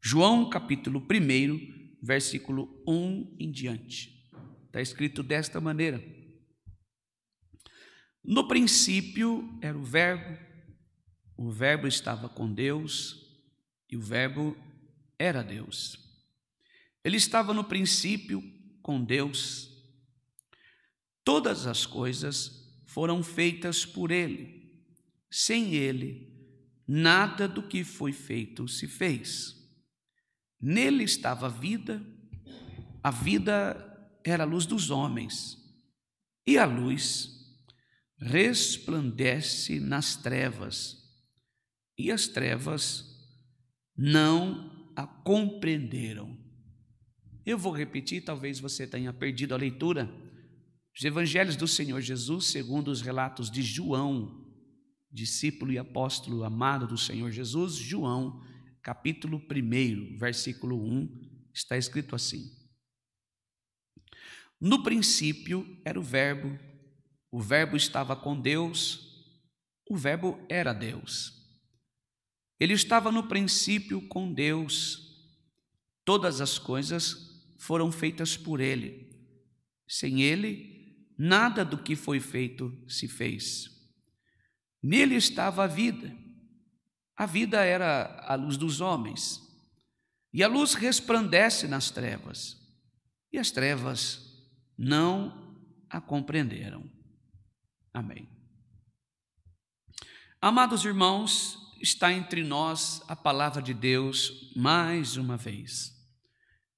João capítulo 1, versículo 1 em diante. Está escrito desta maneira: no princípio era o Verbo estava com Deus e o Verbo era Deus. Ele estava no princípio com Deus. Todas as coisas foram feitas por Ele. Sem Ele, nada do que foi feito se fez. Nele estava a vida era a luz dos homens, e a luz resplandece nas trevas, e as trevas não a compreenderam. Eu vou repetir, talvez você tenha perdido a leitura. Os evangelhos do Senhor Jesus, segundo os relatos de João, discípulo e apóstolo amado do Senhor Jesus, João, capítulo 1, versículo 1, está escrito assim: no princípio era o Verbo estava com Deus, o Verbo era Deus. Ele estava no princípio com Deus. Todas as coisas foram feitas por Ele. Sem Ele, nada do que foi feito se fez. Nele estava a vida era a luz dos homens, e a luz resplandece nas trevas, e as trevas não a compreenderam. Amém. Amados irmãos, está entre nós a palavra de Deus mais uma vez.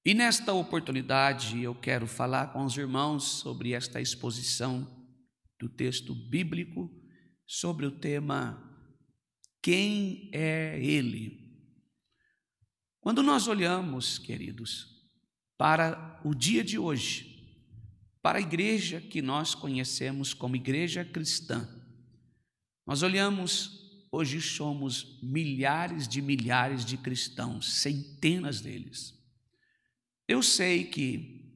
E nesta oportunidade eu quero falar com os irmãos sobre esta exposição do texto bíblico, sobre o tema quem é Ele. Quando nós olhamos, queridos, para o dia de hoje, para a igreja que nós conhecemos como igreja cristã, nós olhamos, hoje somos milhares de cristãos, centenas deles. Eu sei que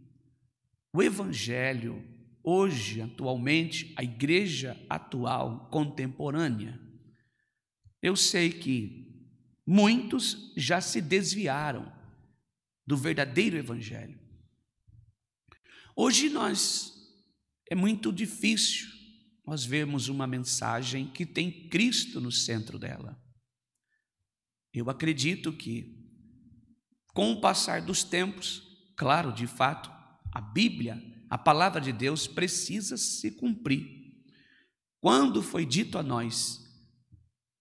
o evangelho, hoje, atualmente, a igreja atual, contemporânea, eu sei que muitos já se desviaram do verdadeiro evangelho. Hoje é muito difícil nós vermos uma mensagem que tem Cristo no centro dela. Eu acredito que, com o passar dos tempos, claro, de fato, a Bíblia, a palavra de Deus precisa se cumprir. Quando foi dito a nós,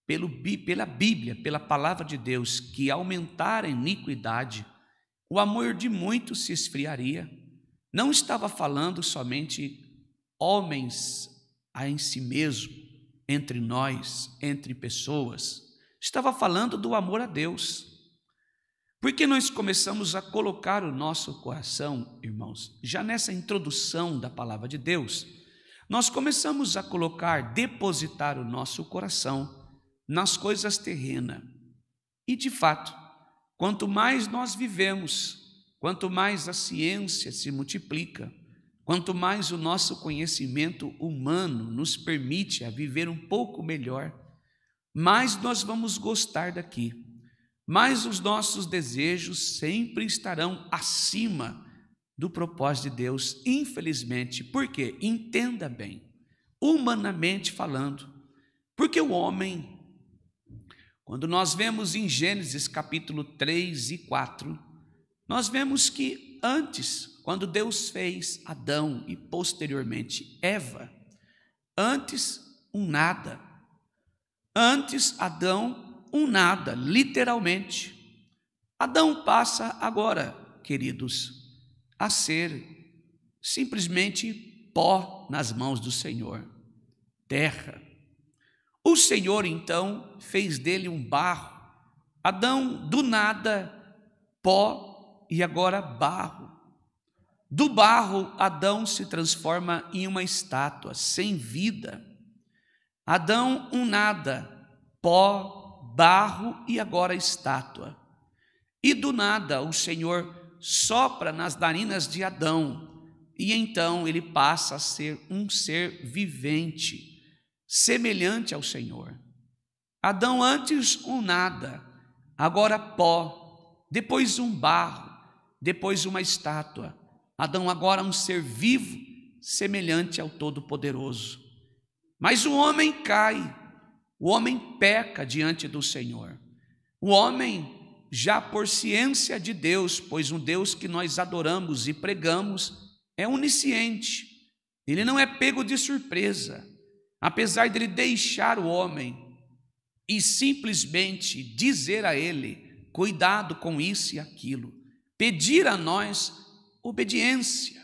pela Bíblia, pela palavra de Deus, que aumentar a iniquidade, o amor de muitos se esfriaria, não estava falando somente homens em si mesmo, entre nós, entre pessoas, estava falando do amor a Deus. Porque nós começamos a colocar o nosso coração, irmãos, já nessa introdução da palavra de Deus, nós começamos a depositar o nosso coração nas coisas terrenas. E de fato, quanto mais nós vivemos, quanto mais a ciência se multiplica, quanto mais o nosso conhecimento humano nos permite a viver um pouco melhor, mais nós vamos gostar daqui, mais os nossos desejos sempre estarão acima do propósito de Deus, infelizmente. Por quê? Entenda bem, humanamente falando, porque o homem, quando nós vemos em Gênesis capítulo 3 e 4, nós vemos que antes, quando Deus fez Adão e posteriormente Eva, antes um nada, antes Adão um nada, literalmente. Adão passa agora, queridos, a ser simplesmente pó nas mãos do Senhor, terra. O Senhor então fez dele um barro. Adão do nada, pó, e agora barro. Do barro, Adão se transforma em uma estátua sem vida. Adão um nada, pó, barro e agora estátua. E do nada o Senhor sopra nas narinas de Adão, e então ele passa a ser um ser vivente, semelhante ao Senhor. Adão antes um nada, agora pó, depois um barro, depois uma estátua. Adão agora um ser vivo, semelhante ao Todo-Poderoso. Mas o homem cai, o homem peca diante do Senhor. O homem, já por ciência de Deus, pois um Deus que nós adoramos e pregamos é onisciente, ele não é pego de surpresa, apesar de ele deixar o homem e simplesmente dizer a ele: cuidado com isso e aquilo, pedir a nós obediência.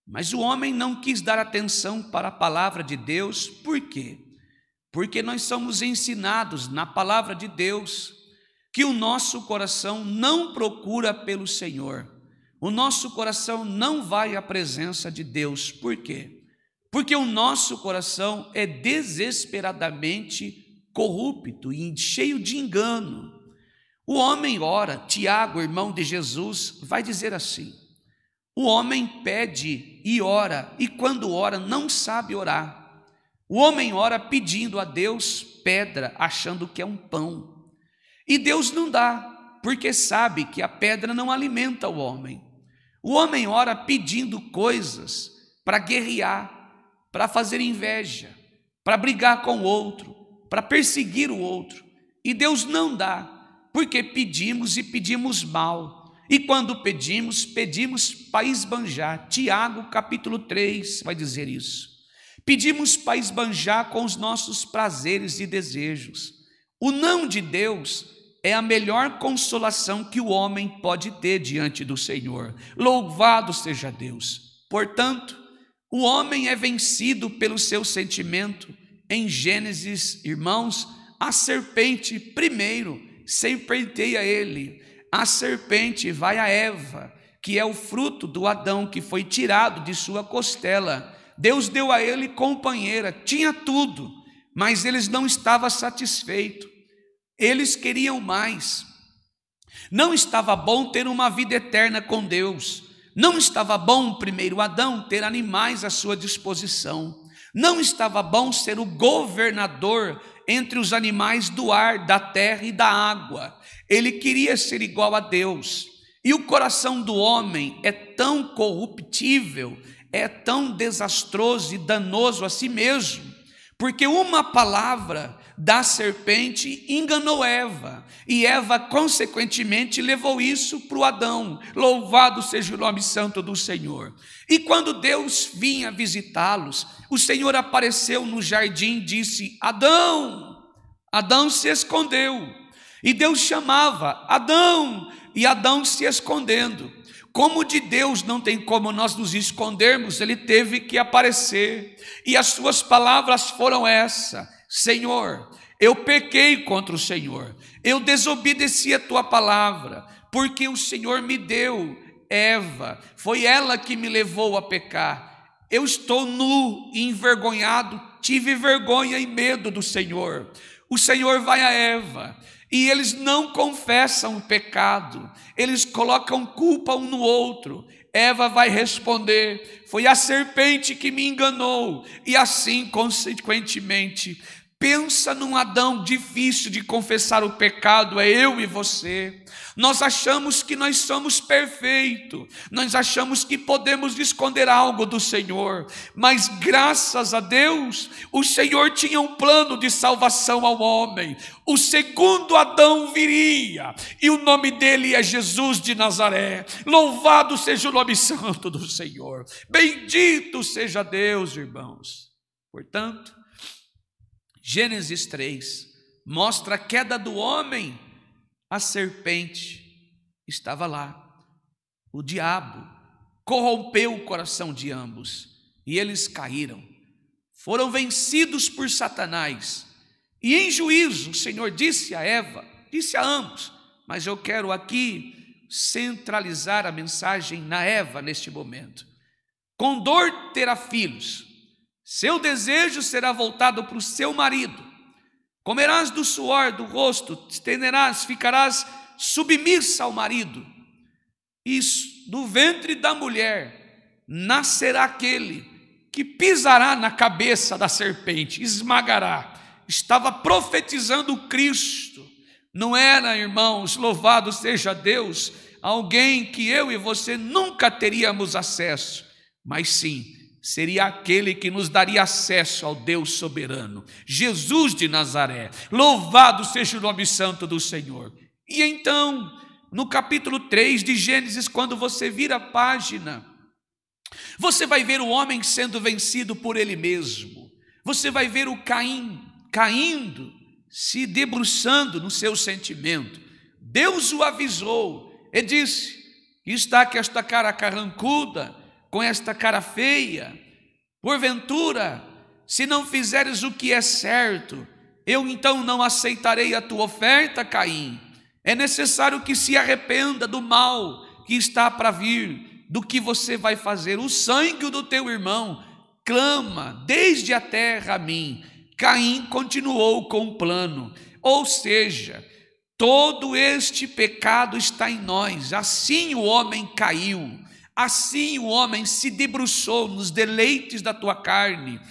Mas o homem não quis dar atenção para a palavra de Deus. Por quê? Porque nós somos ensinados na palavra de Deus que o nosso coração não procura pelo Senhor, o nosso coração não vai à presença de Deus. Por quê? Porque o nosso coração é desesperadamente corrupto e cheio de engano. O homem ora, Tiago, irmão de Jesus, vai dizer assim: o homem pede e ora, e quando ora não sabe orar. O homem ora pedindo a Deus pedra, achando que é um pão. E Deus não dá, porque sabe que a pedra não alimenta o homem. O homem ora pedindo coisas para guerrear, para fazer inveja, para brigar com o outro, para perseguir o outro. E Deus não dá, porque pedimos e pedimos mal. E quando pedimos, pedimos para esbanjar. Tiago capítulo 3 vai dizer isso. Pedimos para esbanjar com os nossos prazeres e desejos. O não de Deus é a melhor consolação que o homem pode ter diante do Senhor. Louvado seja Deus. Portanto, o homem é vencido pelo seu sentimento. Em Gênesis, irmãos, a serpente primeiro serpenteia ele. A serpente vai a Eva, que é o fruto do Adão que foi tirado de sua costela. Deus deu a ele companheira, tinha tudo, mas eles não estavam satisfeitos. Eles queriam mais. Não estava bom ter uma vida eterna com Deus. Não estava bom o primeiro Adão ter animais à sua disposição. Não estava bom ser o governador entre os animais do ar, da terra e da água. Ele queria ser igual a Deus. E o coração do homem é tão corruptível, é tão desastroso e danoso a si mesmo, porque uma palavra da serpente enganou Eva, e Eva consequentemente levou isso para o Adão. Louvado seja o nome santo do Senhor. E quando Deus vinha visitá-los, o Senhor apareceu no jardim e disse: Adão. Adão se escondeu, e Deus chamava Adão, e Adão se escondendo. Como de Deus não tem como nós nos escondermos, ele teve que aparecer, e as suas palavras foram essa: Senhor, eu pequei contra o Senhor, eu desobedeci a tua palavra, porque o Senhor me deu Eva, foi ela que me levou a pecar. Eu estou nu e envergonhado, tive vergonha e medo do Senhor. O Senhor vai a Eva, e eles não confessam o pecado, eles colocam culpa um no outro. Eva vai responder: foi a serpente que me enganou. E assim, consequentemente, pensa num Adão difícil de confessar o pecado, é eu e você. Nós achamos que nós somos perfeitos, nós achamos que podemos esconder algo do Senhor, mas graças a Deus, o Senhor tinha um plano de salvação ao homem. O segundo Adão viria, e o nome dele é Jesus de Nazaré. Louvado seja o nome santo do Senhor, bendito seja Deus, irmãos. Portanto, Gênesis 3 mostra a queda do homem. A serpente estava lá. O diabo corrompeu o coração de ambos e eles caíram. Foram vencidos por Satanás. E em juízo o Senhor disse a Eva, disse a ambos, mas eu quero aqui centralizar a mensagem na Eva neste momento. Com dor terá filhos. Seu desejo será voltado para o seu marido. Comerás do suor do rosto, te estenderás, ficarás submissa ao marido. Isso, do ventre da mulher nascerá aquele que pisará na cabeça da serpente, esmagará. Estava profetizando Cristo Não era, irmãos, louvado seja Deus, alguém que eu e você nunca teríamos acesso, mas sim, seria aquele que nos daria acesso ao Deus soberano, Jesus de Nazaré. Louvado seja o nome santo do Senhor. E então, no capítulo 3 de Gênesis, quando você vira a página, você vai ver o homem sendo vencido por ele mesmo. Você vai ver o Caim caindo, se debruçando no seu sentimento. Deus o avisou e disse: está com esta cara carrancuda, com esta cara feia, porventura, se não fizeres o que é certo, eu então não aceitarei a tua oferta, Caim. É necessário que se arrependa do mal que está para vir, do que você vai fazer. O sangue do teu irmão clama desde a terra a mim. Caim continuou com o plano, ou seja, todo este pecado está em nós. Assim o homem caiu, assim o homem se debruçou nos deleites da tua carne.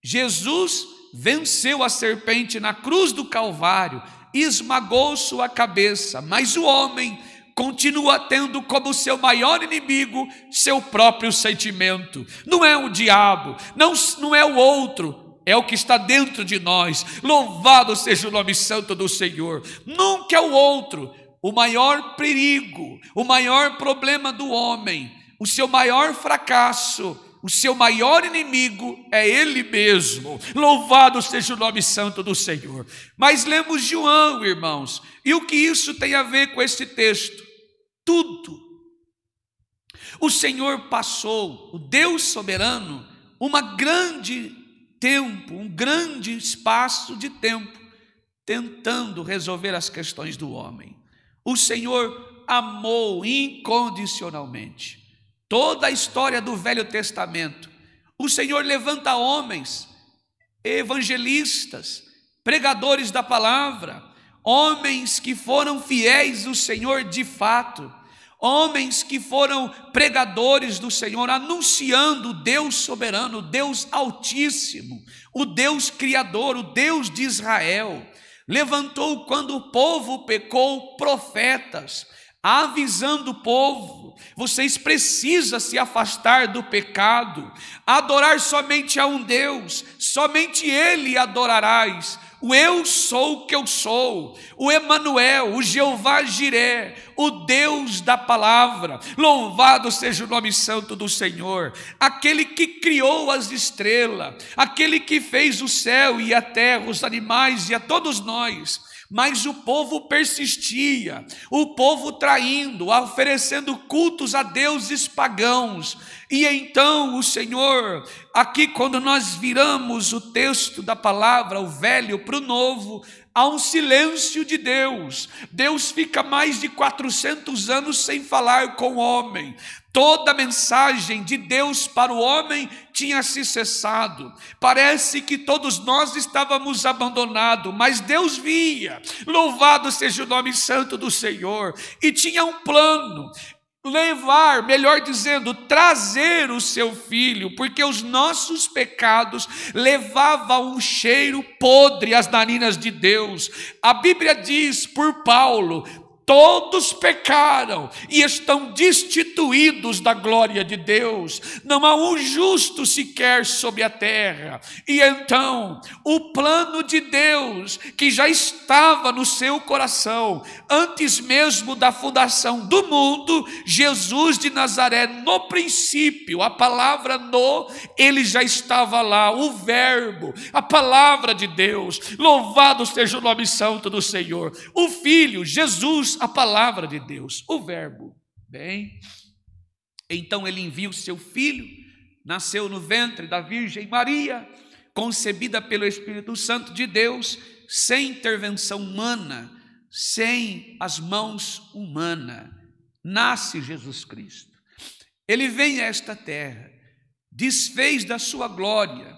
Jesus venceu a serpente na cruz do Calvário, esmagou sua cabeça, mas o homem continua tendo como seu maior inimigo seu próprio sentimento. Não é o diabo, não é o outro, é o que está dentro de nós. Louvado seja o nome santo do Senhor. Nunca é o outro. O maior perigo, o maior problema do homem, o seu maior fracasso, o seu maior inimigo é ele mesmo. Louvado seja o nome santo do Senhor. Mas lemos João, irmãos, e o que isso tem a ver com esse texto? Tudo. O Senhor passou, o Deus soberano, um grande espaço de tempo, tentando resolver as questões do homem. O Senhor amou incondicionalmente. Toda a história do Velho Testamento, o Senhor levanta homens, evangelistas, pregadores da palavra, homens que foram fiéis ao Senhor de fato, homens que foram pregadores do Senhor, anunciando o Deus soberano, o Deus altíssimo, o Deus criador, o Deus de Israel. Levantou, quando o povo pecou, profetas, avisando o povo: vocês precisam se afastar do pecado, adorar somente a um Deus, somente Ele adorarás. O eu sou o que eu sou, o Emanuel, o Jeová Jiré, o Deus da palavra. Louvado seja o nome santo do Senhor, aquele que criou as estrelas, aquele que fez o céu e a terra, os animais e a todos nós. Mas o povo persistia, o povo traindo, oferecendo cultos a deuses pagãos. E então o Senhor, aqui quando nós viramos o texto da palavra, o velho para o novo, há um silêncio de Deus. Deus fica mais de 400 anos sem falar com o homem. Toda a mensagem de Deus para o homem tinha se cessado. Parece que todos nós estávamos abandonados, mas Deus via. Louvado seja o nome santo do Senhor. E tinha um plano: levar, melhor dizendo, trazer o seu filho, porque os nossos pecados levavam um cheiro podre às narinas de Deus. A Bíblia diz por Paulo: todos pecaram e estão destituídos da glória de Deus. Não há um justo sequer sobre a terra. E então, o plano de Deus, que já estava no seu coração, antes mesmo da fundação do mundo, Jesus de Nazaré, no princípio, a palavra ele já estava lá, o verbo, a palavra de Deus. Louvado seja o nome santo do Senhor. O Filho, Jesus, a palavra de Deus, o verbo. Bem, então ele envia o seu filho, nasceu no ventre da Virgem Maria, concebida pelo Espírito Santo de Deus, sem intervenção humana, sem as mãos humanas. Nasce Jesus Cristo. Ele vem a esta terra, desfez da sua glória,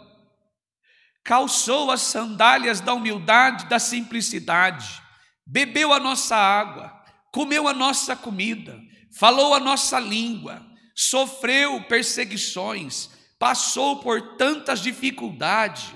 calçou as sandálias da humildade, da simplicidade, bebeu a nossa água, comeu a nossa comida, falou a nossa língua, sofreu perseguições, passou por tantas dificuldades,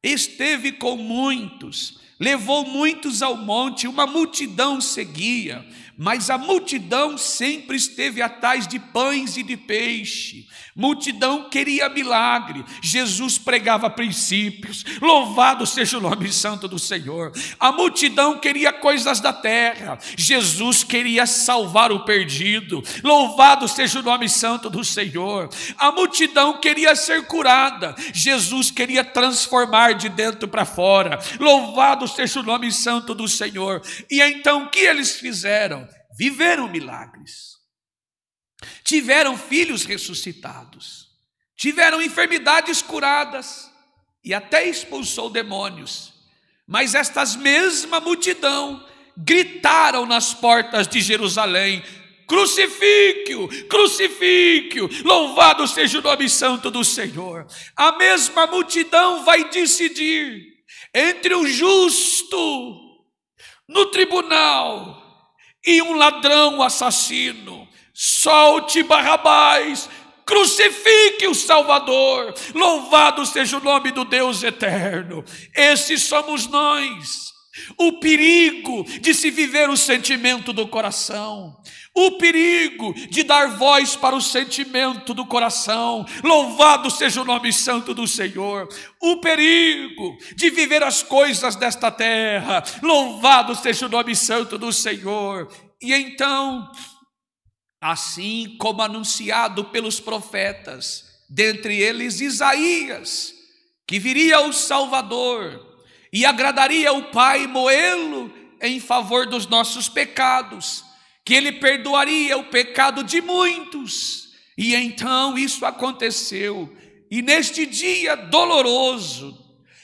esteve com muitos, levou muitos ao monte, uma multidão seguia, mas a multidão sempre esteve atrás de pães e de peixe. Multidão queria milagre, Jesus pregava princípios, louvado seja o nome santo do Senhor. A multidão queria coisas da terra, Jesus queria salvar o perdido, louvado seja o nome santo do Senhor. A multidão queria ser curada, Jesus queria transformar de dentro para fora, louvado seja o nome santo do Senhor. E então o que eles fizeram? Viveram milagres, tiveram filhos ressuscitados, tiveram enfermidades curadas e até expulsou demônios. Mas estas mesma multidão gritaram nas portas de Jerusalém: crucifique-o, crucifique-o, louvado seja o nome santo do Senhor. A mesma multidão vai decidir entre o justo no tribunal e um ladrão assassino. Solte Barrabás, crucifique o Salvador, louvado seja o nome do Deus eterno. Esses somos nós. O perigo de se viver o sentimento do coração, o perigo de dar voz para o sentimento do coração, louvado seja o nome santo do Senhor. O perigo de viver as coisas desta terra, louvado seja o nome santo do Senhor. E então, assim como anunciado pelos profetas, dentre eles Isaías, que viria o Salvador e agradaria o Pai moê-lo em favor dos nossos pecados, que ele perdoaria o pecado de muitos. E então isso aconteceu. E neste dia doloroso,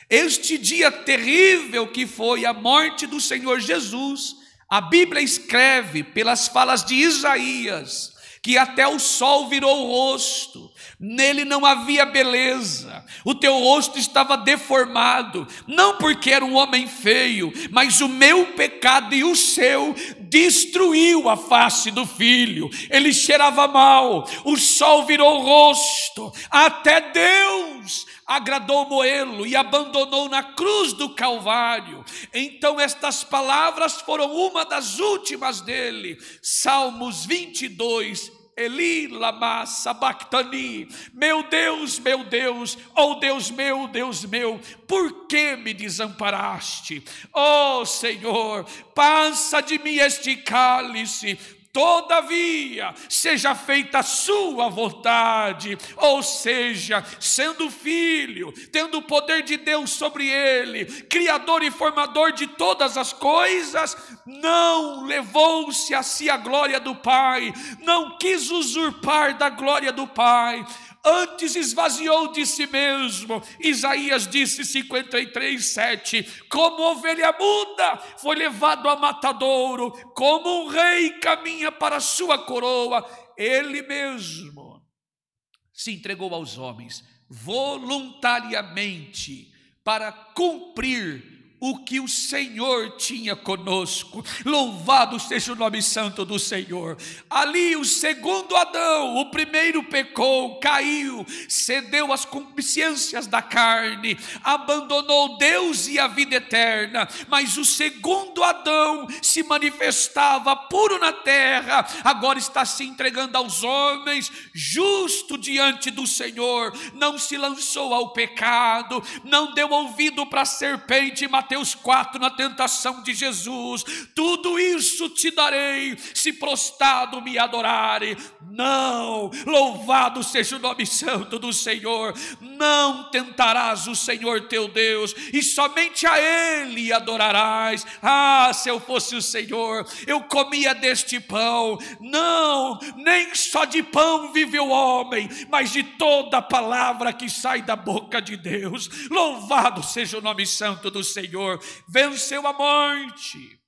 este dia terrível que foi a morte do Senhor Jesus, a Bíblia escreve pelas falas de Isaías que até o sol virou o rosto, nele não havia beleza, o teu rosto estava deformado, não porque era um homem feio, mas o meu pecado e o seu destruiu a face do filho. Ele cheirava mal, o sol virou o rosto, até Deus agradou moê-lo e abandonou na cruz do Calvário. Então estas palavras foram uma das últimas dele. Salmos 22, Eli lama sabachthani, meu Deus, oh Deus meu, por que me desamparaste? Oh Senhor, passa de mim este cálice, todavia seja feita a sua vontade. Ou seja, sendo filho, tendo o poder de Deus sobre ele, criador e formador de todas as coisas, não levou-se a si a glória do Pai, não quis usurpar da glória do Pai, antes esvaziou de si mesmo. Isaías disse 53:7, como ovelha muda foi levado a matadouro, como um rei caminha para a sua coroa, ele mesmo se entregou aos homens voluntariamente para cumprir o que o Senhor tinha conosco. Louvado seja o nome santo do Senhor. Ali o segundo Adão, o primeiro pecou, caiu, cedeu às concupiscências da carne, abandonou Deus e a vida eterna. Mas o segundo Adão se manifestava puro na terra, agora está se entregando aos homens, justo diante do Senhor, não se lançou ao pecado, não deu ouvido para a serpente. Mateus 4, na tentação de Jesus, tudo isso te darei se prostrado me adorarem. Não, louvado seja o nome santo do Senhor. Não tentarás o Senhor teu Deus, e somente a Ele adorarás. Ah, se eu fosse o Senhor, eu comia deste pão. Não, nem só de pão vive o homem, mas de toda a palavra que sai da boca de Deus. Louvado seja o nome santo do Senhor. Venceu a morte.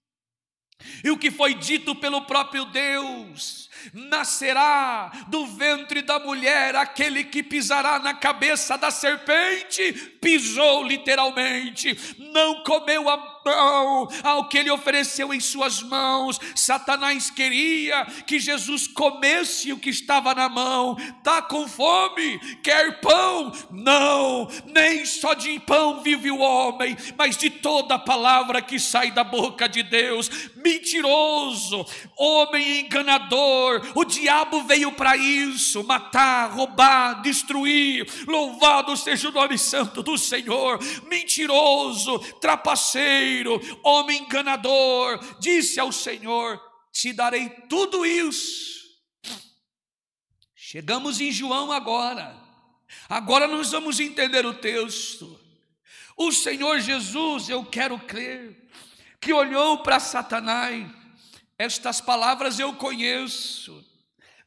E o que foi dito pelo próprio Deus, nascerá do ventre da mulher aquele que pisará na cabeça da serpente. Pisou literalmente, não comeu a mão ao que ele ofereceu em suas mãos. Satanás queria que Jesus comesse o que estava na mão. Está com fome? Quer pão? Não, nem só de pão vive o homem, mas de toda a palavra que sai da boca de Deus. Mentiroso, homem enganador, o diabo veio para isso: matar, roubar, destruir. Louvado seja o nome santo do Senhor. Mentiroso, trapaceiro, homem enganador, disse ao Senhor: te darei tudo isso. Chegamos em João agora nós vamos entender o texto. O Senhor Jesus, eu quero crer, que olhou para Satanás. Estas palavras eu conheço: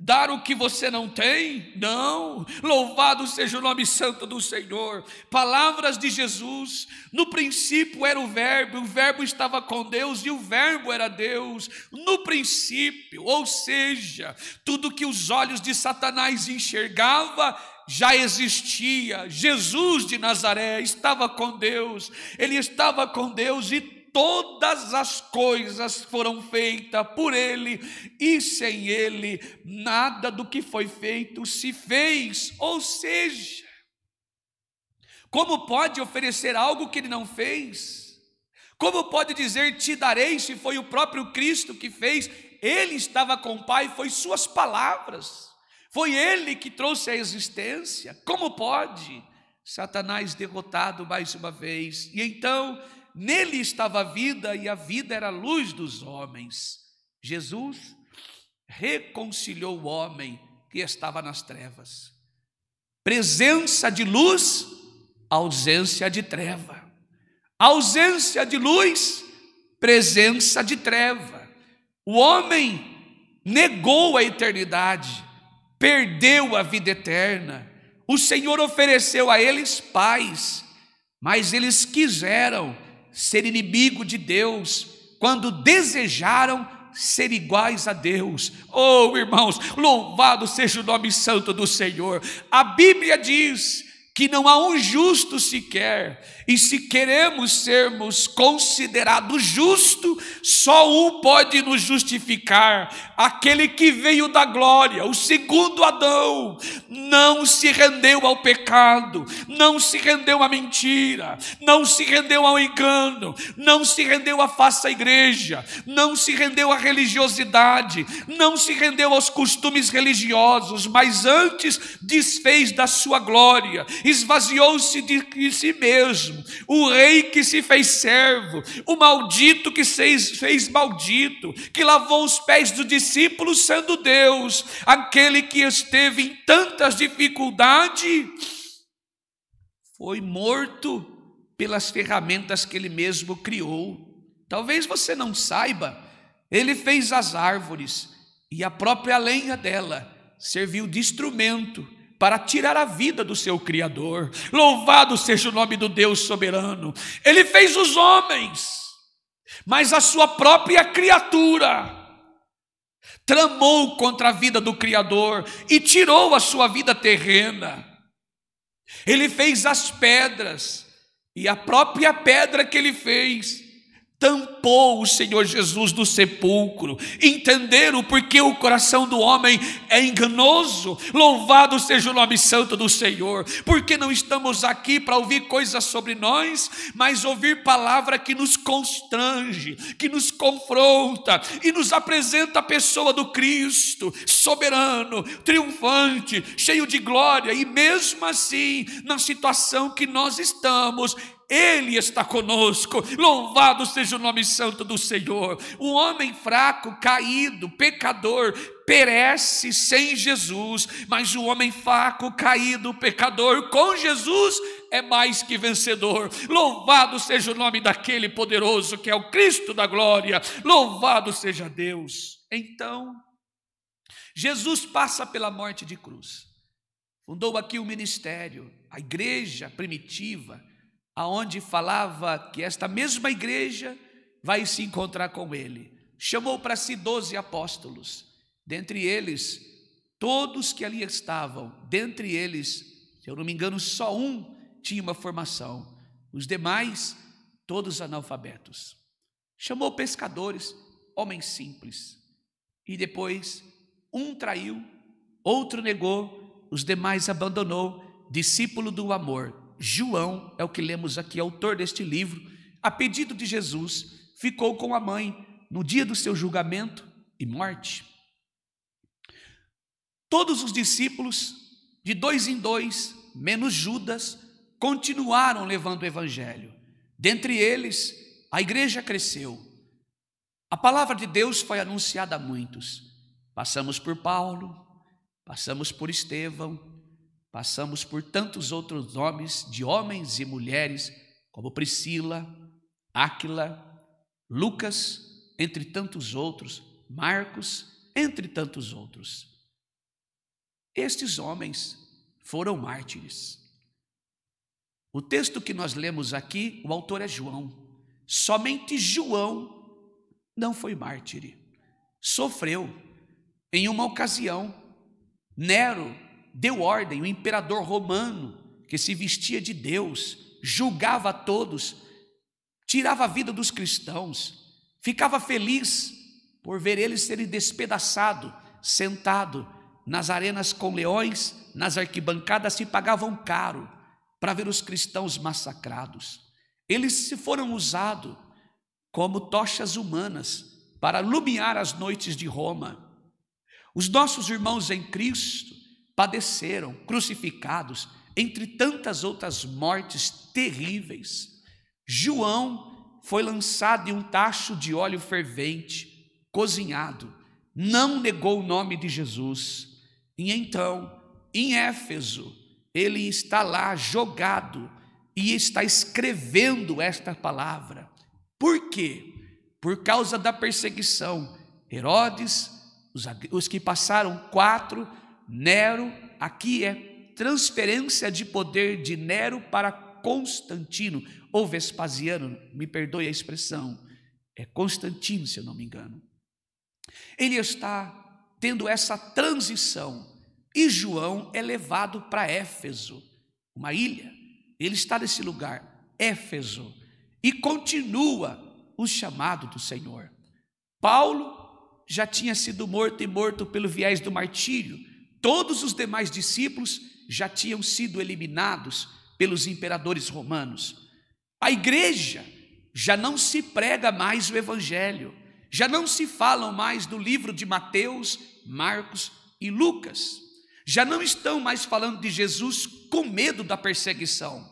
dar o que você não tem? Não. Louvado seja o nome santo do Senhor. Palavras de Jesus: no princípio era o verbo estava com Deus e o verbo era Deus. No princípio, ou seja, tudo que os olhos de Satanás enxergava já existia. Jesus de Nazaré estava com Deus, ele estava com Deus, e todas as coisas foram feitas por ele, e sem ele nada do que foi feito se fez. Ou seja, como pode oferecer algo que ele não fez? Como pode dizer te darei, se foi o próprio Cristo que fez? Ele estava com o Pai, foi suas palavras, foi ele que trouxe a existência. Como pode? Satanás derrotado mais uma vez. E então nele estava a vida, e a vida era a luz dos homens. Jesus reconciliou o homem que estava nas trevas. Presença de luz, ausência de treva. Ausência de luz, presença de treva. O homem negou a eternidade, perdeu a vida eterna. O Senhor ofereceu a eles paz, mas eles quiseram ser inimigo de Deus quando desejaram ser iguais a Deus. Oh, irmãos, louvado seja o nome santo do Senhor. A Bíblia diz que não há um justo sequer, e se queremos sermos considerados justos, só um pode nos justificar: aquele que veio da glória, o segundo Adão. Não se rendeu ao pecado, não se rendeu à mentira, não se rendeu ao engano, não se rendeu à falsa igreja, não se rendeu à religiosidade, não se rendeu aos costumes religiosos, mas antes desfez da sua glória, esvaziou-se de si mesmo. O rei que se fez servo, o maldito que se fez maldito, que lavou os pés dos discípulos sendo Deus, aquele que esteve em tantas dificuldades, foi morto pelas ferramentas que ele mesmo criou. Talvez você não saiba, ele fez as árvores, e a própria lenha dela serviu de instrumento para tirar a vida do seu Criador. Louvado seja o nome do Deus soberano. Ele fez os homens, mas a sua própria criatura tramou contra a vida do Criador e tirou a sua vida terrena. Ele fez as pedras, e a própria pedra que ele fez tampou o Senhor Jesus do sepulcro. Entenderam porque o coração do homem é enganoso? Louvado seja o nome santo do Senhor. Porque não estamos aqui para ouvir coisas sobre nós, mas ouvir palavra que nos constrange, que nos confronta e nos apresenta a pessoa do Cristo, soberano, triunfante, cheio de glória. E mesmo assim, na situação que nós estamos, Ele está conosco. Louvado seja o nome santo do Senhor. O homem fraco, caído, pecador, perece sem Jesus, mas o homem fraco, caído, pecador, com Jesus é mais que vencedor. Louvado seja o nome daquele poderoso que é o Cristo da glória. Louvado seja Deus. Então, Jesus passa pela morte de cruz, fundou aqui o ministério, a igreja primitiva, aonde falava que esta mesma igreja vai se encontrar com ele. Chamou para si 12 apóstolos, dentre eles, todos que ali estavam, dentre eles, se eu não me engano, só um tinha uma formação, os demais, todos analfabetos. Chamou pescadores, homens simples, e depois um traiu, outro negou, os demais abandonou, discípulo do amor. João é o que lemos aqui, autor deste livro, a pedido de Jesus, ficou com a mãe no dia do seu julgamento e morte. Todos os discípulos, de 2 em 2, menos Judas, continuaram levando o evangelho. Dentre eles, a igreja cresceu. A palavra de Deus foi anunciada a muitos. Passamos por Paulo, passamos por Estevão, passamos por tantos outros nomes de homens e mulheres, como Priscila, Áquila, Lucas, entre tantos outros, Marcos, entre tantos outros. Estes homens foram mártires. O texto que nós lemos aqui, o autor é João. Somente João não foi mártir. Sofreu. Em uma ocasião, Nero deu ordem, o imperador romano, que se vestia de Deus, julgava a todos, tirava a vida dos cristãos, ficava feliz por ver eles serem despedaçados, sentado nas arenas com leões, nas arquibancadas se pagavam caro para ver os cristãos massacrados. Eles se foram usados como tochas humanas para iluminar as noites de Roma. Os nossos irmãos em Cristo padeceram, crucificados, entre tantas outras mortes terríveis. João foi lançado em um tacho de óleo fervente, cozinhado, não negou o nome de Jesus. E então, em Éfeso, ele está lá jogado e está escrevendo esta palavra. Por quê? Por causa da perseguição. Herodes, os que passaram 4, Nero, aqui é transferência de poder de Nero para Constantino, ou Vespasiano, me perdoe a expressão, é Constantino, se eu não me engano. Ele está tendo essa transição, e João é levado para Éfeso, uma ilha. Ele está nesse lugar, Éfeso, e continua o chamado do Senhor. Paulo já tinha sido morto e morto pelo viés do martírio. Todos os demais discípulos já tinham sido eliminados pelos imperadores romanos. A igreja já não se prega mais o evangelho, já não se falam mais do livro de Mateus, Marcos e Lucas, já não estão mais falando de Jesus com medo da perseguição.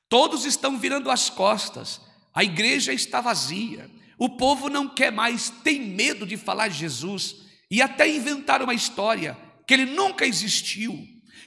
Todos estão virando as costas, a igreja está vazia, o povo não quer mais, tem medo de falar de Jesus, e até inventaram uma história que ele nunca existiu,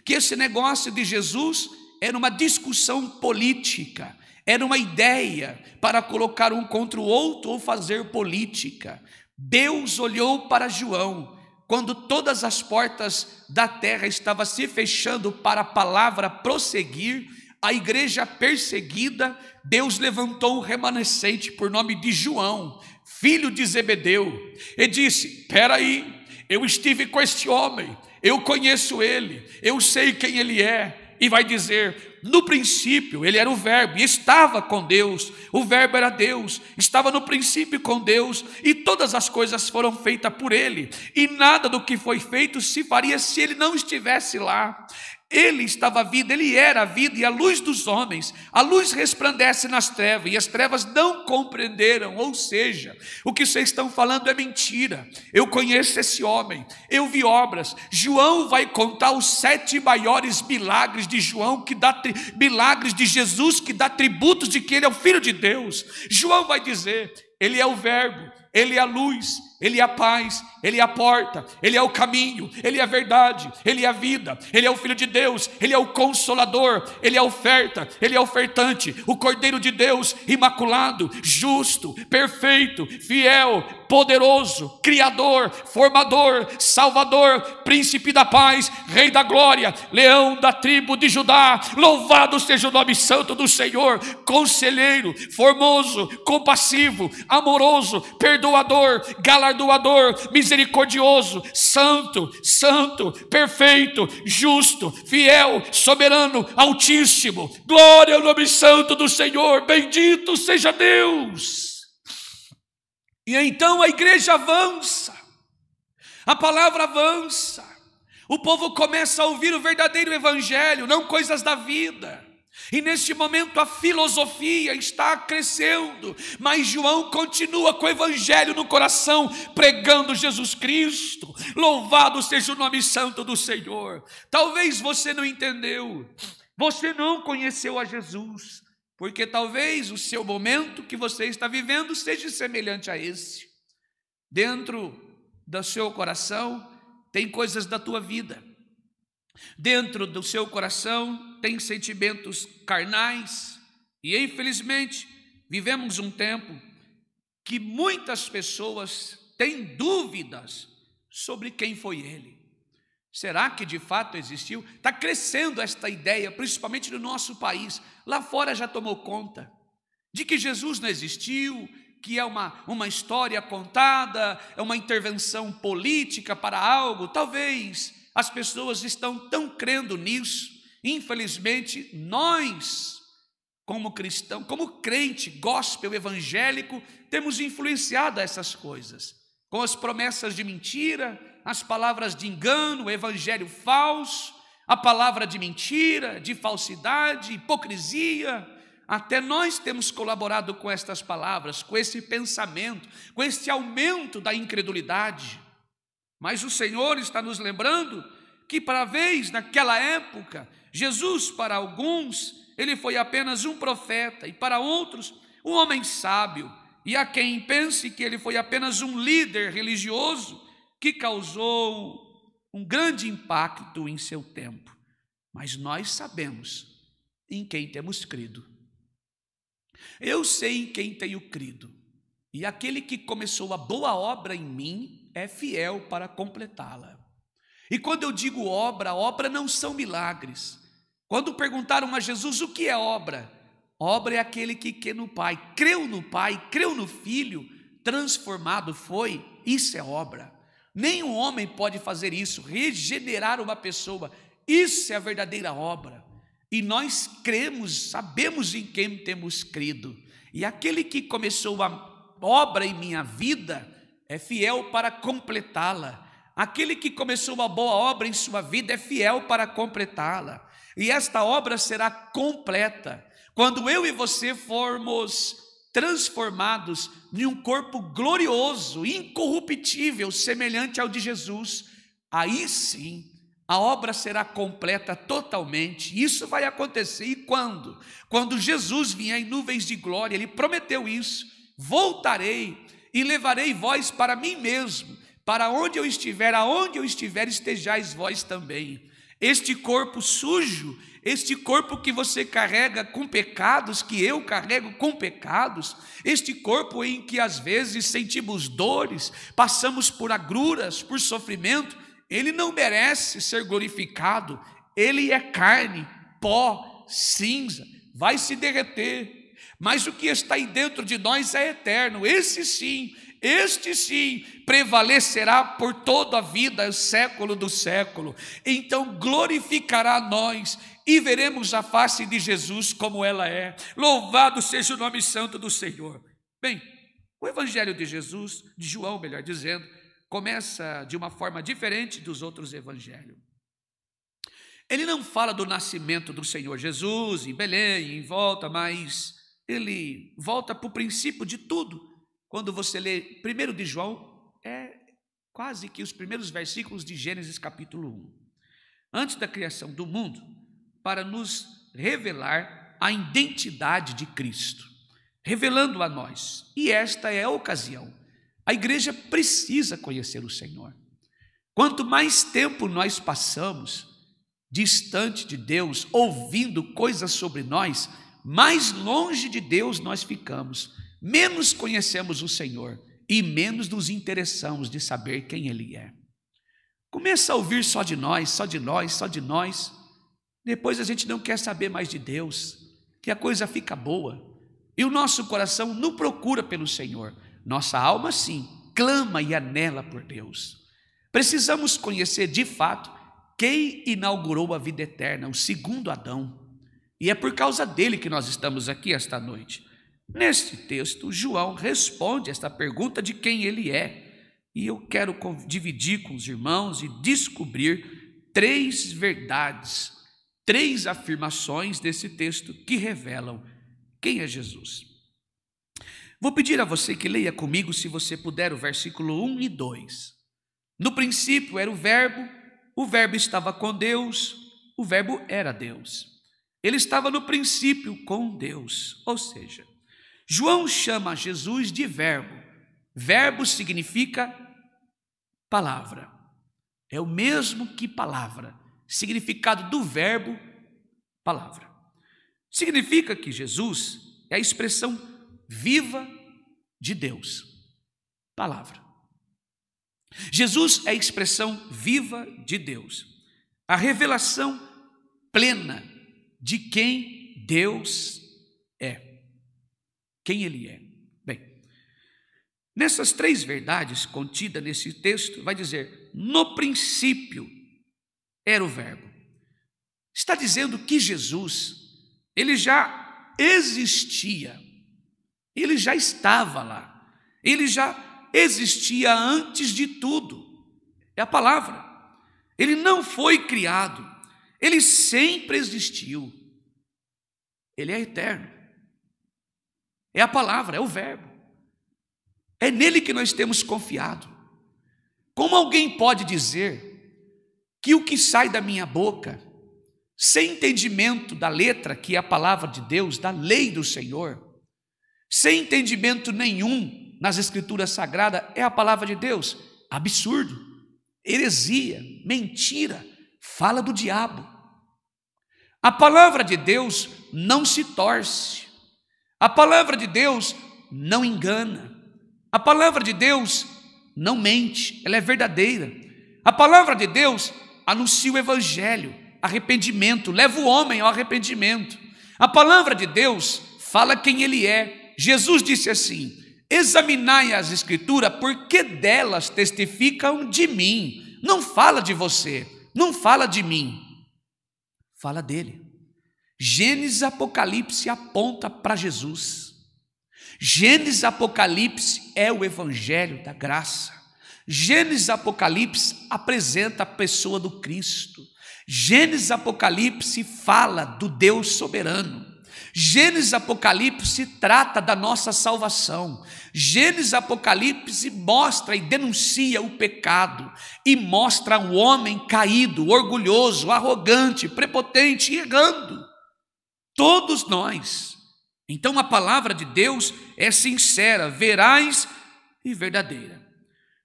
que esse negócio de Jesus era uma discussão política, era uma ideia para colocar um contra o outro ou fazer política. Deus olhou para João, quando todas as portas da terra estavam se fechando para a palavra prosseguir, a igreja perseguida, Deus levantou um remanescente por nome de João, filho de Zebedeu, e disse: espera aí, eu estive com este homem, eu conheço ele, eu sei quem ele é. E vai dizer, no princípio ele era o verbo e estava com Deus, o verbo era Deus, estava no princípio com Deus, e todas as coisas foram feitas por ele, e nada do que foi feito se faria se ele não estivesse lá. Ele estava a vida, ele era a vida e a luz dos homens. A luz resplandece nas trevas e as trevas não compreenderam. Ou seja, o que vocês estão falando é mentira. Eu conheço esse homem, eu vi obras. João vai contar os 7 maiores milagres de João, milagres de Jesus, que dá tributos de que ele é o Filho de Deus. João vai dizer, ele é o verbo, ele é a luz, ele é a paz, ele é a porta, ele é o caminho, ele é a verdade, ele é a vida, ele é o Filho de Deus, ele é o Consolador, ele é a oferta, ele é o ofertante, o Cordeiro de Deus, imaculado, justo, perfeito, fiel, poderoso, Criador, Formador, Salvador, Príncipe da paz, Rei da glória, Leão da tribo de Judá. Louvado seja o nome santo do Senhor. Conselheiro, formoso, compassivo, amoroso, perdoador, perdoador, galardoador, misericordioso, santo, santo, perfeito, justo, fiel, soberano, altíssimo. Glória ao nome santo do Senhor, bendito seja Deus. E então a igreja avança, a palavra avança, o povo começa a ouvir o verdadeiro evangelho, não coisas da vida. E neste momento a filosofia está crescendo, mas João continua com o evangelho no coração, pregando Jesus Cristo. Louvado seja o nome santo do Senhor. Talvez você não entendeu, você não conheceu a Jesus, porque talvez o seu momento que você está vivendo seja semelhante a esse. Dentro do seu coração tem coisas da tua vida. Dentro do seu coração tem sentimentos carnais. E infelizmente vivemos um tempo que muitas pessoas têm dúvidas sobre quem foi ele. Será que de fato existiu? Está crescendo esta ideia, principalmente no nosso país. Lá fora já tomou conta de que Jesus não existiu, que é uma história contada, é uma intervenção política para algo. Talvez as pessoas estão tão crendo nisso. Infelizmente, nós, como cristão, como crente gospel evangélico, temos influenciado essas coisas, com as promessas de mentira, as palavras de engano, o evangelho falso, a palavra de mentira, de falsidade, hipocrisia. Até nós temos colaborado com estas palavras, com esse pensamento, com esse aumento da incredulidade. Mas o Senhor está nos lembrando que, para vez, naquela época, Jesus, para alguns, ele foi apenas um profeta, e para outros, um homem sábio. E há quem pense que ele foi apenas um líder religioso que causou um grande impacto em seu tempo. Mas nós sabemos em quem temos crido. Eu sei em quem tenho crido, e aquele que começou a boa obra em mim é fiel para completá-la. E quando eu digo obra, obra não são milagres. Quando perguntaram a Jesus o que é obra, obra é aquele que crê no Pai, creu no Filho, transformado foi, isso é obra. Nenhum homem pode fazer isso, regenerar uma pessoa, isso é a verdadeira obra. E nós cremos, sabemos em quem temos crido. E aquele que começou a obra em minha vida é fiel para completá-la. Aquele que começou a boa obra em sua vida é fiel para completá-la. E esta obra será completa quando eu e você formos transformados em um corpo glorioso, incorruptível, semelhante ao de Jesus. Aí sim, a obra será completa totalmente. Isso vai acontecer. E quando? Quando Jesus vier em nuvens de glória, ele prometeu isso. Voltarei e levarei vós para mim mesmo. Para onde eu estiver, aonde eu estiver, estejais vós também. Este corpo sujo, este corpo que você carrega com pecados, que eu carrego com pecados, este corpo em que às vezes sentimos dores, passamos por agruras, por sofrimento, ele não merece ser glorificado. Ele é carne, pó, cinza, vai se derreter. Mas o que está aí dentro de nós é eterno. Este sim, prevalecerá por toda a vida, o século do século. Então glorificará nós e veremos a face de Jesus como ela é. Louvado seja o nome santo do Senhor. Bem, o evangelho de Jesus, de João, melhor dizendo, começa de uma forma diferente dos outros evangelhos. Ele não fala do nascimento do Senhor Jesus em Belém, em volta, mas ele volta para o princípio de tudo. Quando você lê 1 de João, é quase que os primeiros versículos de Gênesis capítulo 1. Antes da criação do mundo, para nos revelar a identidade de Cristo, revelando a nós. E esta é a ocasião. A igreja precisa conhecer o Senhor. Quanto mais tempo nós passamos distante de Deus, ouvindo coisas sobre nós, mais longe de Deus nós ficamos, menos conhecemos o Senhor e menos nos interessamos de saber quem Ele é. Começa a ouvir só de nós, depois a gente não quer saber mais de Deus, que a coisa fica boa, e o nosso coração não procura pelo Senhor. Nossa alma, sim, clama e anela por Deus. Precisamos conhecer de fato quem inaugurou a vida eterna, o segundo Adão. E é por causa dele que nós estamos aqui esta noite. Neste texto, João responde esta pergunta de quem ele é. E eu quero dividir com os irmãos e descobrir 3 verdades, 3 afirmações desse texto que revelam quem é Jesus. Vou pedir a você que leia comigo, se você puder, o versículo 1 e 2. No princípio era o verbo estava com Deus, o verbo era Deus. Ele estava no princípio com Deus, ou seja, João chama Jesus de verbo. Verbo significa palavra. É o mesmo que palavra. Significado do verbo, palavra. Significa que Jesus é a expressão viva de Deus. Palavra. Jesus é a expressão viva de Deus. A revelação plena de quem Deus é. Quem Ele é. Bem, nessas 3 verdades contidas nesse texto, vai dizer, no princípio era o verbo. Está dizendo que Jesus, ele já existia, ele já estava lá, ele já existia antes de tudo. É a palavra. Ele não foi criado, ele sempre existiu. Ele é eterno. É a palavra, é o verbo. É nele que nós temos confiado. Como alguém pode dizer que o que sai da minha boca, sem entendimento da letra, que é a palavra de Deus, da lei do Senhor, sem entendimento nenhum nas Escrituras Sagradas, é a palavra de Deus? Absurdo, heresia, mentira, fala do diabo. A palavra de Deus não se torce, a palavra de Deus não engana, a palavra de Deus não mente, ela é verdadeira. A palavra de Deus anuncia o evangelho, arrependimento, leva o homem ao arrependimento. A palavra de Deus fala quem ele é. Jesus disse assim: examinai as Escrituras, porque delas testificam de mim. Não fala de você, não fala de mim, fala dele. Gênesis e Apocalipse aponta para Jesus. Gênesis e Apocalipse é o evangelho da graça. Gênesis e Apocalipse apresenta a pessoa do Cristo. Gênesis e Apocalipse fala do Deus soberano. Gênesis e Apocalipse trata da nossa salvação. Gênesis e Apocalipse mostra e denuncia o pecado e mostra o homem caído, orgulhoso, arrogante, prepotente, errando. Todos nós. Então a palavra de Deus é sincera, veraz e verdadeira.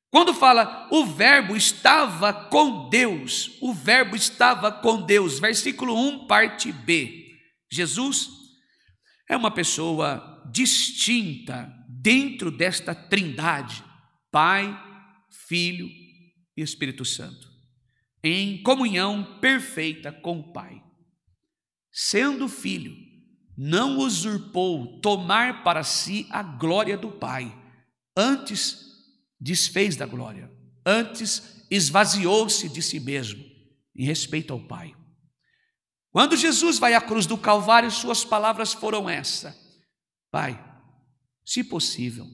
Quando fala o verbo estava com Deus, o verbo estava com Deus, versículo 1, parte B. Jesus é uma pessoa distinta dentro desta trindade, Pai, Filho e Espírito Santo, em comunhão perfeita com o Pai. Sendo filho, não usurpou tomar para si a glória do Pai, antes desfez da glória, antes esvaziou-se de si mesmo, em respeito ao Pai. Quando Jesus vai à cruz do Calvário, suas palavras foram essa: Pai, se possível,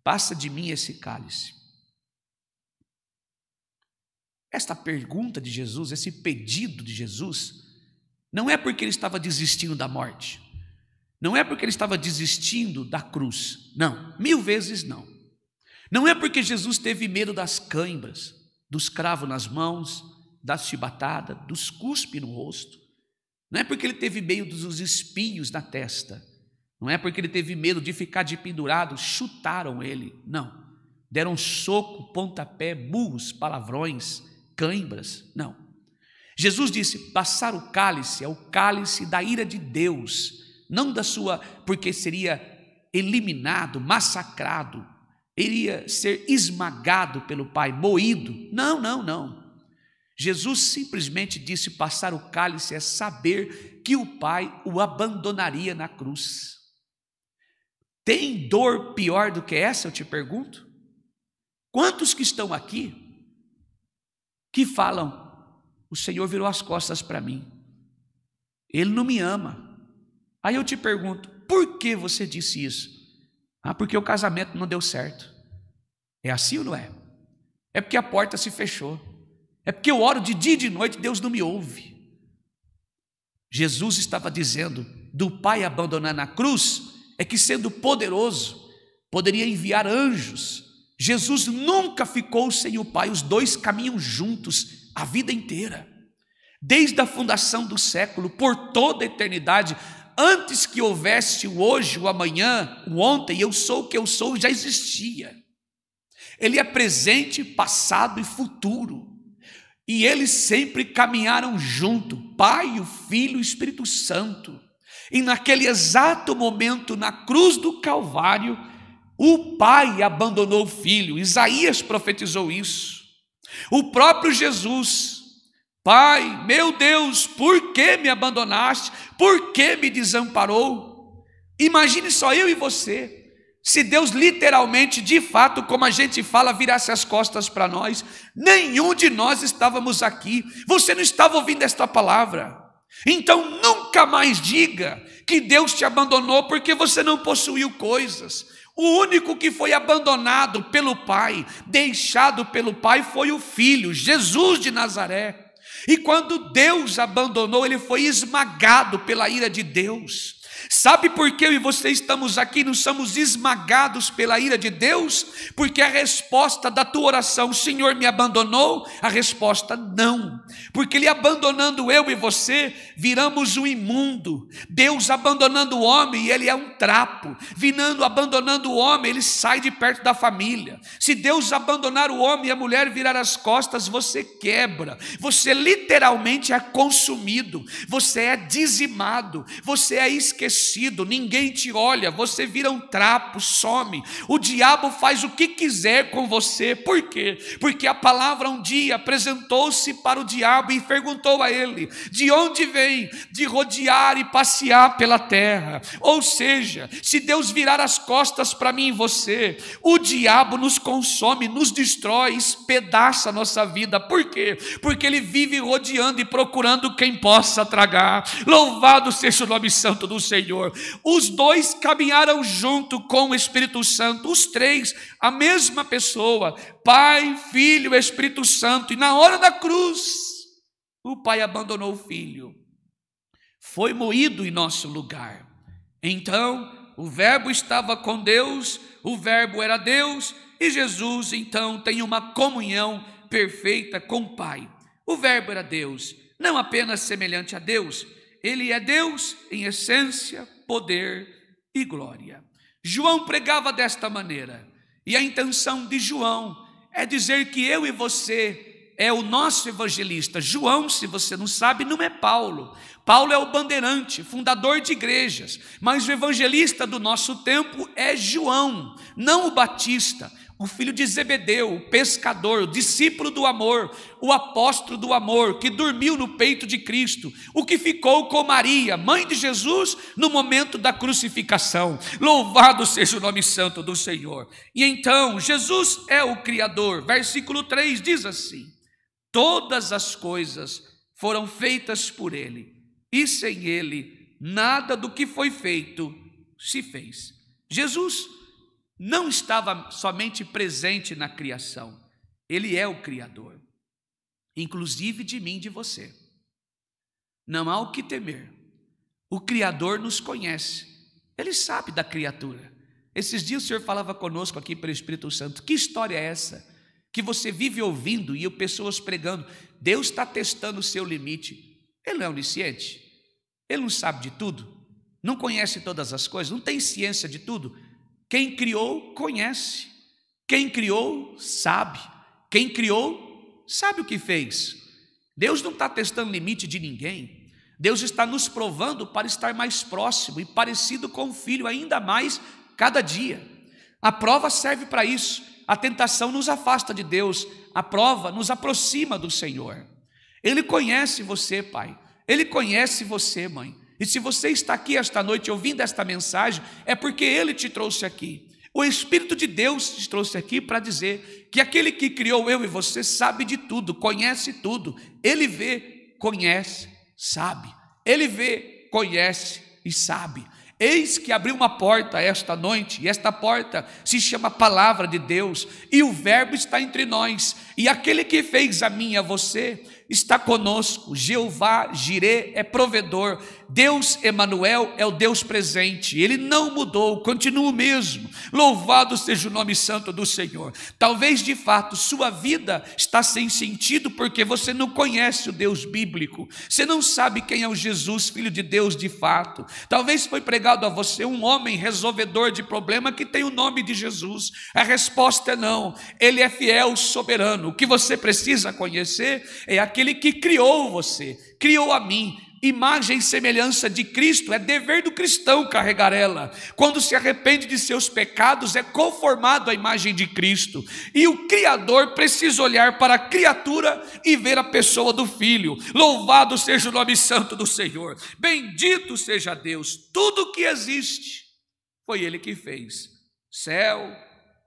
passa de mim esse cálice. Esta pergunta de Jesus, esse pedido de Jesus, não é porque ele estava desistindo da morte, não é porque ele estava desistindo da cruz, não, 1000 vezes não. Não é porque Jesus teve medo das cãibras, dos cravos nas mãos, das chibatadas, dos cuspes no rosto. Não é porque ele teve medo dos espinhos na testa. Não é porque ele teve medo de ficar de pendurado, chutaram ele. Não. Deram soco, pontapé, burros, palavrões, cãibras. Não. Jesus disse: passar o cálice é o cálice da ira de Deus, não da sua, porque seria eliminado, massacrado, iria ser esmagado pelo Pai, moído. Não, não, não. Jesus simplesmente disse: passar o cálice é saber que o Pai o abandonaria na cruz. Tem dor pior do que essa, eu te pergunto? Quantos que estão aqui que falam, o Senhor virou as costas para mim, Ele não me ama. Aí eu te pergunto, por que você disse isso? Porque o casamento não deu certo. É assim ou não é? É porque a porta se fechou. É porque eu oro de dia e de noite, Deus não me ouve. Jesus estava dizendo, do Pai abandonar na cruz, é que sendo poderoso, poderia enviar anjos. Jesus nunca ficou sem o Pai, os dois caminham juntos a vida inteira. Desde a fundação do século, por toda a eternidade, antes que houvesse o hoje, o amanhã, o ontem, eu sou o que eu sou, já existia. Ele é presente, passado e futuro. E eles sempre caminharam junto, Pai, o Filho e o Espírito Santo. E naquele exato momento, na cruz do Calvário, o Pai abandonou o Filho. Isaías profetizou isso. O próprio Jesus, Pai, meu Deus, por que me abandonaste? Por que me desamparou? Imagine só eu e você. Se Deus literalmente, de fato, como a gente fala, virasse as costas para nós, nenhum de nós estávamos aqui. Você não estava ouvindo esta palavra. Então nunca mais diga que Deus te abandonou porque você não possuiu coisas. O único que foi abandonado pelo Pai, deixado pelo Pai, foi o Filho, Jesus de Nazaré. E quando Deus abandonou, ele foi esmagado pela ira de Deus. Sabe por que eu e você estamos aqui, não somos esmagados pela ira de Deus? Porque a resposta da tua oração, o Senhor me abandonou? A resposta não, porque Ele abandonando eu e você, viramos um imundo. Deus abandonando o homem, ele é um trapo. Abandonando o homem, ele sai de perto da família. Se Deus abandonar o homem e a mulher virar as costas, você quebra, você literalmente é consumido, você é dizimado, você é esquecido, ninguém te olha, você vira um trapo, some. O diabo faz o que quiser com você. Por quê? Porque a palavra um dia apresentou-se para o diabo e perguntou a ele, de onde vem? De rodear e passear pela terra. Ou seja, se Deus virar as costas para mim e você, o diabo nos consome, nos destrói, espedaça a nossa vida. Por quê? Porque ele vive rodeando e procurando quem possa tragar. Louvado seja o nome santo do Senhor. Os dois caminharam junto com o Espírito Santo, os três, a mesma pessoa, Pai, Filho e Espírito Santo. E na hora da cruz, o Pai abandonou o Filho, foi moído em nosso lugar. Então o Verbo estava com Deus, o Verbo era Deus, e Jesus então tem uma comunhão perfeita com o Pai. O Verbo era Deus, não apenas semelhante a Deus, ele é Deus em essência, poder e glória. João pregava desta maneira, e a intenção de João é dizer que eu e você é o nosso evangelista. João, se você não sabe, não é Paulo. Paulo é o bandeirante, fundador de igrejas, mas o evangelista do nosso tempo é João, não o Batista, o filho de Zebedeu, o pescador, o discípulo do amor, o apóstolo do amor, que dormiu no peito de Cristo, o que ficou com Maria, mãe de Jesus, no momento da crucificação. Louvado seja o nome santo do Senhor. E então, Jesus é o Criador. Versículo 3 diz assim: todas as coisas foram feitas por Ele, e sem Ele, nada do que foi feito se fez. Jesus não estava somente presente na criação, Ele é o Criador, inclusive de mim e de você. Não há o que temer, o Criador nos conhece, Ele sabe da criatura. Esses dias o Senhor falava conosco aqui pelo Espírito Santo. Que história é essa? Que você vive ouvindo e pessoas pregando, Deus está testando o seu limite. Ele não é onisciente? Ele não sabe de tudo? Não conhece todas as coisas? Não tem ciência de tudo? Quem criou, conhece. Quem criou, sabe. Quem criou, sabe o que fez. Deus não está testando limite de ninguém. Deus está nos provando para estar mais próximo e parecido com o Filho ainda mais cada dia. A prova serve para isso. A tentação nos afasta de Deus. A prova nos aproxima do Senhor. Ele conhece você, pai. Ele conhece você, mãe. E se você está aqui esta noite ouvindo esta mensagem, é porque Ele te trouxe aqui. O Espírito de Deus te trouxe aqui para dizer que aquele que criou eu e você sabe de tudo, conhece tudo. Ele vê, conhece, sabe. Ele vê, conhece e sabe. Eis que abriu uma porta esta noite, e esta porta se chama Palavra de Deus, e o Verbo está entre nós, e aquele que fez a mim e a você está conosco. Jeová Jirê é provedor, Deus Emanuel é o Deus presente, Ele não mudou, continua o mesmo. Louvado seja o nome santo do Senhor. Talvez de fato sua vida está sem sentido porque você não conhece o Deus bíblico, você não sabe quem é o Jesus, Filho de Deus de fato. Talvez foi pregado a você um homem resolvedor de problema que tem o nome de Jesus. A resposta é não, Ele é fiel, soberano. O que você precisa conhecer é aquele que criou você, criou a mim. Imagem e semelhança de Cristo, é dever do cristão carregar ela. Quando se arrepende de seus pecados, é conformado à imagem de Cristo. E o Criador precisa olhar para a criatura e ver a pessoa do Filho. Louvado seja o nome santo do Senhor. Bendito seja Deus. Tudo que existe foi Ele que fez. Céu,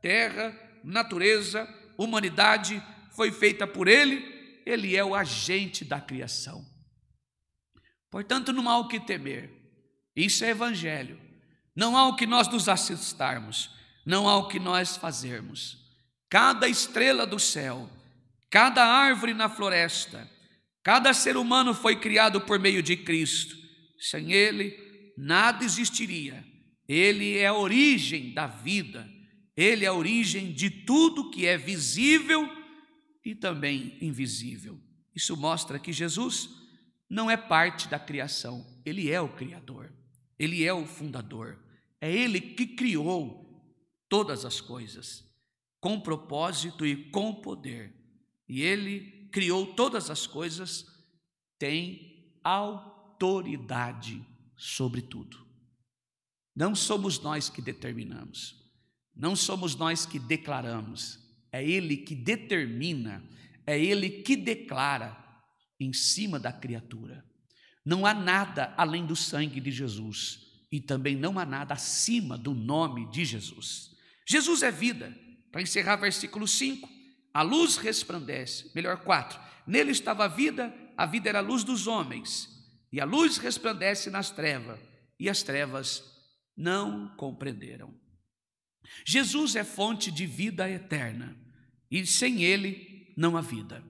terra, natureza, humanidade, foi feita por Ele. Ele é o agente da criação. Portanto, não há o que temer. Isso é evangelho. Não há o que nós nos assustarmos. Não há o que nós fazermos. Cada estrela do céu, cada árvore na floresta, cada ser humano foi criado por meio de Cristo. Sem Ele, nada existiria. Ele é a origem da vida. Ele é a origem de tudo que é visível e também invisível. Isso mostra que Jesus não é parte da criação, Ele é o Criador, Ele é o fundador, é Ele que criou todas as coisas, com propósito e com poder, e Ele criou todas as coisas, tem autoridade sobre tudo. Não somos nós que determinamos, não somos nós que declaramos, é Ele que determina, é Ele que declara em cima da criatura. Não há nada além do sangue de Jesus e também não há nada acima do nome de Jesus. Jesus é vida. Para encerrar versículo 5, a luz resplandece, melhor 4, nele estava a vida era a luz dos homens, e a luz resplandece nas trevas, e as trevas não compreenderam. Jesus é fonte de vida eterna, e sem Ele não há vida.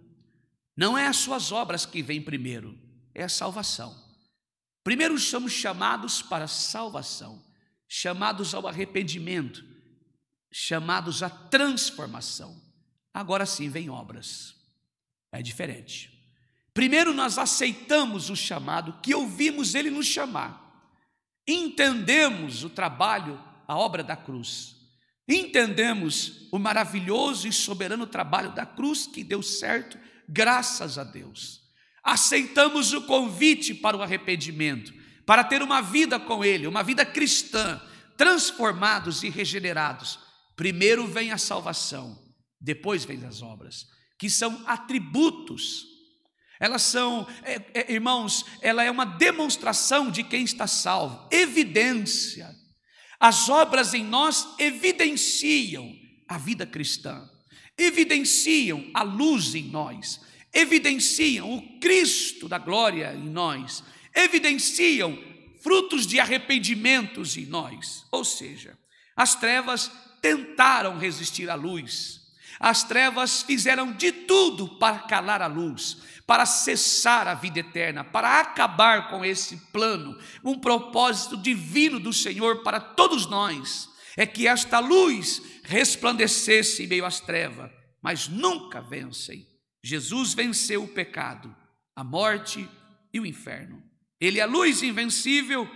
Não é as suas obras que vêm primeiro, é a salvação. Primeiro somos chamados para a salvação, chamados ao arrependimento, chamados à transformação. Agora sim vem obras, é diferente. Primeiro nós aceitamos o chamado, que ouvimos Ele nos chamar, entendemos o trabalho, a obra da cruz, entendemos o maravilhoso e soberano trabalho da cruz que deu certo, graças a Deus. Aceitamos o convite para o arrependimento, para ter uma vida com Ele, uma vida cristã, transformados e regenerados. Primeiro vem a salvação, depois vem as obras, que são atributos. Elas são, irmãos, ela é uma demonstração de quem está salvo, evidência. As obras em nós evidenciam a vida cristã, evidenciam a luz em nós, evidenciam o Cristo da glória em nós, evidenciam frutos de arrependimentos em nós. Ou seja, as trevas tentaram resistir à luz, as trevas fizeram de tudo para calar a luz, para cessar a vida eterna, para acabar com esse plano, um propósito divino do Senhor para todos nós, é que esta luz resplandecesse em meio às trevas, mas nunca vencem. Jesus venceu o pecado, a morte e o inferno. Ele é a luz invencível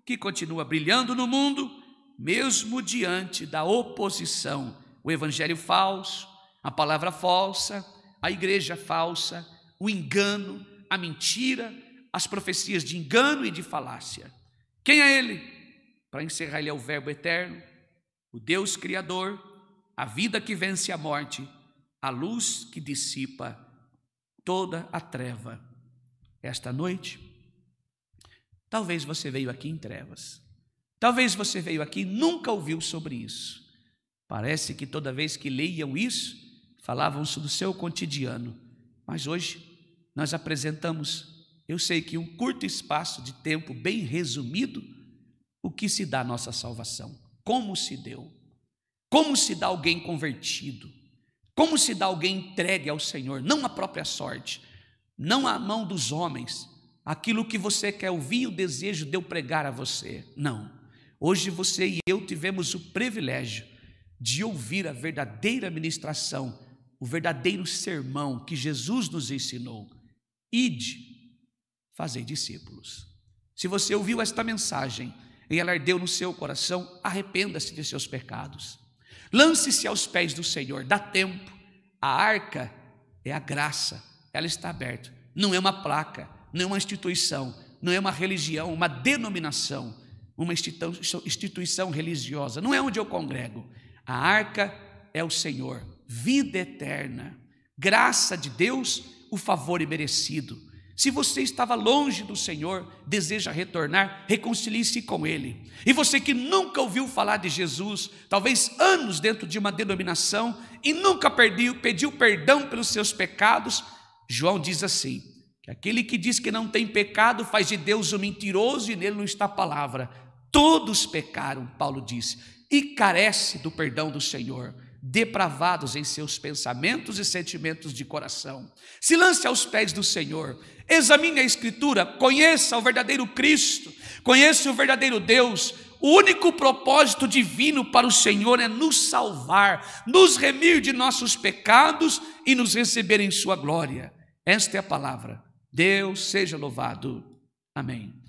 que continua brilhando no mundo, mesmo diante da oposição, o evangelho falso, a palavra falsa, a igreja falsa, o engano, a mentira, as profecias de engano e de falácia. Quem é Ele? Para encerrar, Ele é o Verbo eterno, o Deus Criador, a vida que vence a morte, a luz que dissipa toda a treva. Esta noite, Talvez você veio aqui em trevas. Talvez você veio aqui e nunca ouviu sobre isso. Parece que toda vez que leiam isso, falavam do seu cotidiano. Mas hoje nós apresentamos, eu sei que em um curto espaço de tempo, bem resumido, o que se dá a nossa salvação. Como se deu. Como se dá alguém convertido. Como se dá alguém entregue ao Senhor. Não a própria sorte. Não a mão dos homens. Aquilo que você quer ouvir, o desejo de eu pregar a você. Não. Hoje você e eu tivemos o privilégio de ouvir a verdadeira ministração, o verdadeiro sermão que Jesus nos ensinou. Ide, fazei discípulos. Se você ouviu esta mensagem e ela ardeu no seu coração, arrependa-se de seus pecados. Lance-se aos pés do Senhor, dá tempo. A arca é a graça, ela está aberta. Não é uma placa, não é uma instituição, não é uma religião, uma denominação, uma instituição religiosa. Não é onde eu congrego. A arca é o Senhor, vida eterna, graça de Deus, o favor imerecido. Se você estava longe do Senhor, deseja retornar, reconcilie-se com Ele. E você que nunca ouviu falar de Jesus, talvez anos dentro de uma denominação e nunca pediu perdão pelos seus pecados, João diz assim, que aquele que diz que não tem pecado faz de Deus um mentiroso e nele não está a palavra. Todos pecaram, Paulo disse, e carece do perdão do Senhor, depravados em seus pensamentos e sentimentos de coração. Se lance aos pés do Senhor, examine a Escritura, conheça o verdadeiro Cristo, conheça o verdadeiro Deus. O único propósito divino para o Senhor é nos salvar, nos remir de nossos pecados e nos receber em sua glória. Esta é a palavra. Deus seja louvado. Amém.